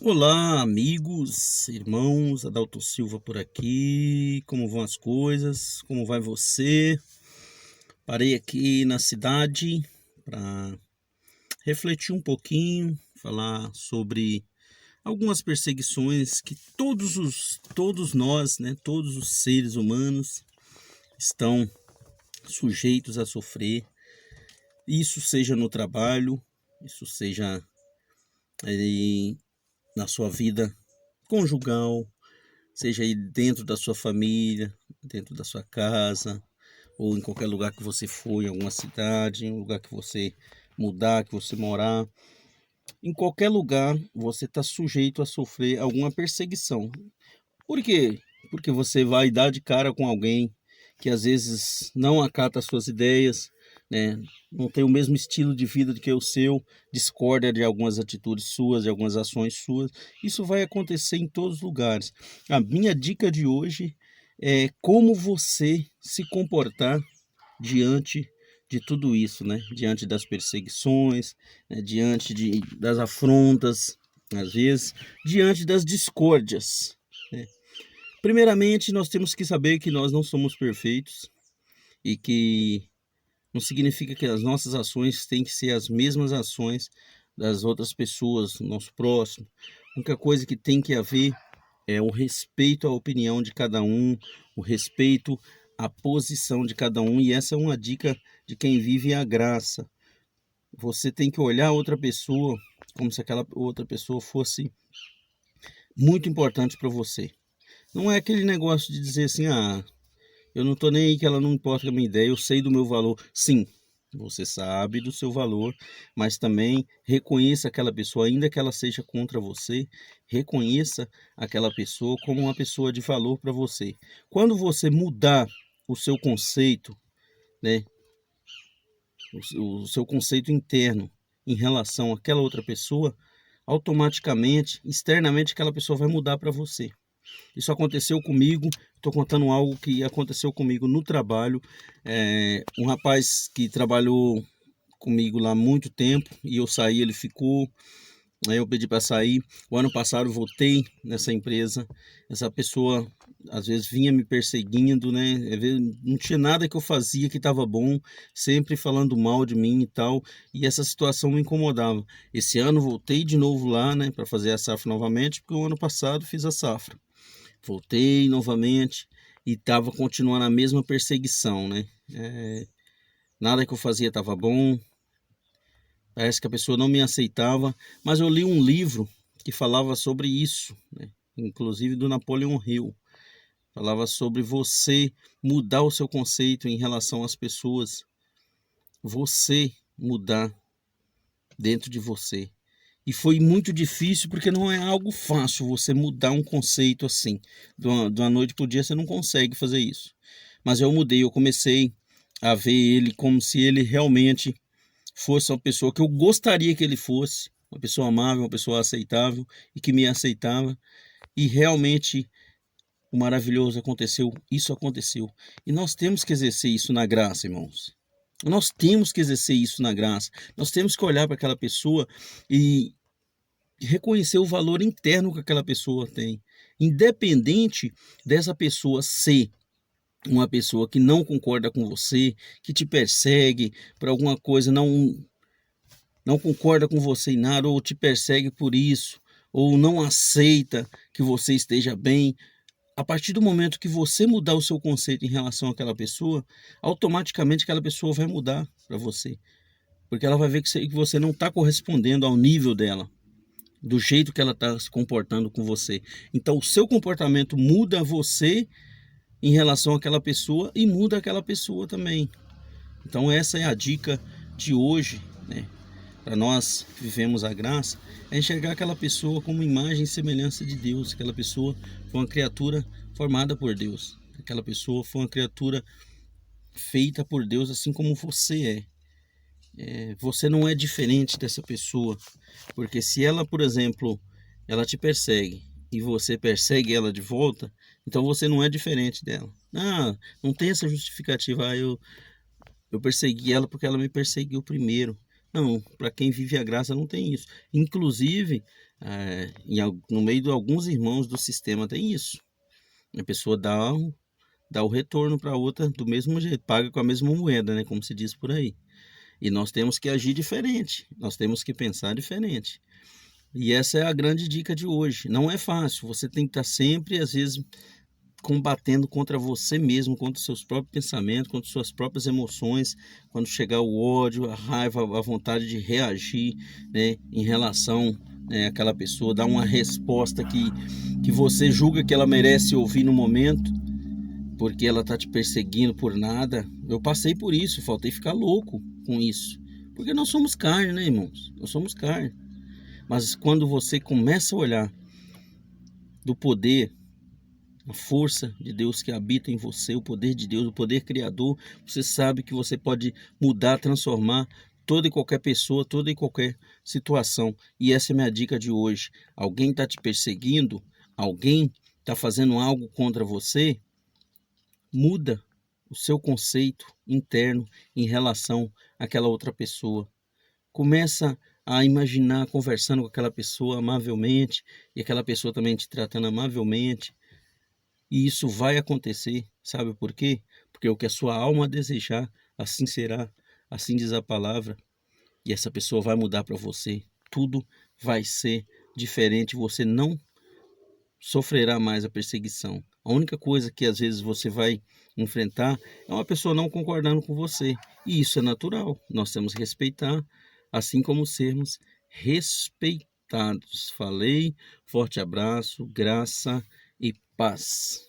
Olá, amigos, irmãos, Adalto Silva por aqui. Como vão as coisas? Como vai você? Parei aqui na cidade para refletir um pouquinho, falar sobre algumas perseguições que todos nós, né, todos os seres humanos estão sujeitos a sofrer. Isso seja no trabalho, isso seja aí na sua vida conjugal, seja aí dentro da sua família, dentro da sua casa, ou em qualquer lugar que você for, em alguma cidade, em um lugar que você mudar, que você morar. Em qualquer lugar você está sujeito a sofrer alguma perseguição. Por quê? Porque você vai dar de cara com alguém que às vezes não acata as suas ideias, né? Não tem o mesmo estilo de vida do que o seu, discorda de algumas atitudes suas, de algumas ações suas. Isso vai acontecer em todos os lugares. A minha dica de hoje é como você se comportar diante de tudo isso, né? Diante das perseguições, né? Das afrontas, às vezes, diante das discórdias, né? Primeiramente, nós temos que saber que nós não somos perfeitos e que não significa que as nossas ações têm que ser as mesmas ações das outras pessoas, do nosso próximo. A única coisa que tem que haver é o respeito à opinião de cada um, o respeito à posição de cada um, e essa é uma dica de quem vive a graça. Você tem que olhar a outra pessoa como se aquela outra pessoa fosse muito importante para você. Não é aquele negócio de dizer assim, eu não tô nem aí que ela não importa com a minha ideia, eu sei do meu valor. Sim, você sabe do seu valor, mas também reconheça aquela pessoa, ainda que ela seja contra você, reconheça aquela pessoa como uma pessoa de valor para você. Quando você mudar o seu conceito, né, o seu conceito interno em relação àquela outra pessoa, automaticamente, externamente, aquela pessoa vai mudar para você. Isso aconteceu comigo, estou contando algo que aconteceu comigo no trabalho. Um rapaz que trabalhou comigo lá há muito tempo e eu saí, ele ficou. Aí eu pedi para sair. O ano passado eu voltei nessa empresa. Essa pessoa às vezes vinha me perseguindo, né? Às vezes não tinha nada que eu fazia que estava bom, sempre falando mal de mim e tal. E essa situação me incomodava. Esse ano voltei de novo lá, né, para fazer a safra novamente, porque o ano passado fiz a safra. Voltei novamente e estava continuando a mesma perseguição, né? Nada que eu fazia estava bom, parece que a pessoa não me aceitava, mas eu li um livro que falava sobre isso, né? Inclusive do Napoleon Hill. Falava sobre você mudar o seu conceito em relação às pessoas, você mudar dentro de você. E foi muito difícil porque não é algo fácil você mudar um conceito assim. De uma noite para o dia você não consegue fazer isso. Mas eu mudei, eu comecei a ver ele como se ele realmente fosse uma pessoa que eu gostaria que ele fosse. Uma pessoa amável, uma pessoa aceitável e que me aceitava. E realmente o maravilhoso aconteceu, isso aconteceu. E nós temos que exercer isso na graça, irmãos. Nós temos que exercer isso na graça. Nós temos que olhar para aquela pessoa e reconhecer o valor interno que aquela pessoa tem, independente dessa pessoa ser uma pessoa que não concorda com você, que te persegue por alguma coisa, não concorda com você em nada, ou te persegue por isso, ou não aceita que você esteja bem. A partir do momento que você mudar o seu conceito em relação àquela pessoa, automaticamente aquela pessoa vai mudar para você, porque ela vai ver que você não está correspondendo ao nível dela, do jeito que ela está se comportando com você. Então, o seu comportamento muda você em relação àquela pessoa e muda aquela pessoa também. Então, essa é a dica de hoje, né? Para nós que vivemos a graça, é enxergar aquela pessoa como imagem e semelhança de Deus. Aquela pessoa foi uma criatura formada por Deus. Aquela pessoa foi uma criatura feita por Deus, assim como você é. Você não é diferente dessa pessoa, porque se ela, por exemplo, ela te persegue e você persegue ela de volta, então você não é diferente dela. Não tem essa justificativa. Eu persegui ela porque ela me perseguiu primeiro. Não, para quem vive a graça não tem isso. Inclusive, No meio de alguns irmãos do sistema tem isso. A pessoa dá o retorno para outra do mesmo jeito, paga com a mesma moeda, né? Como se diz por aí. E nós temos que agir diferente, nós temos que pensar diferente. E essa é a grande dica de hoje. Não é fácil, você tem que estar sempre, às vezes, combatendo contra você mesmo, contra os seus próprios pensamentos, contra suas próprias emoções, quando chegar o ódio, a raiva, a vontade de reagir, né, em relação, né, àquela pessoa, dar uma resposta que você julga que ela merece ouvir no momento, porque ela está te perseguindo por nada. Eu passei por isso, faltei ficar louco com isso, porque nós somos carne, né, irmãos? Nós somos carne. Mas quando você começa a olhar do poder, a força de Deus que habita em você, o poder de Deus, o poder criador, você sabe que você pode mudar, transformar toda e qualquer pessoa, toda e qualquer situação. E essa é a minha dica de hoje. Alguém está te perseguindo? Alguém está fazendo algo contra você? Muda o seu conceito interno em relação àquela outra pessoa. Começa a imaginar conversando com aquela pessoa amavelmente e aquela pessoa também te tratando amavelmente. E isso vai acontecer, sabe por quê? Porque o que a sua alma desejar, assim será, assim diz a palavra. E essa pessoa vai mudar para você. Tudo vai ser diferente, você não sofrerá mais a perseguição. A única coisa que às vezes você vai enfrentar é uma pessoa não concordando com você. E isso é natural, nós temos que respeitar, assim como sermos respeitados. Falei, forte abraço, graça e paz.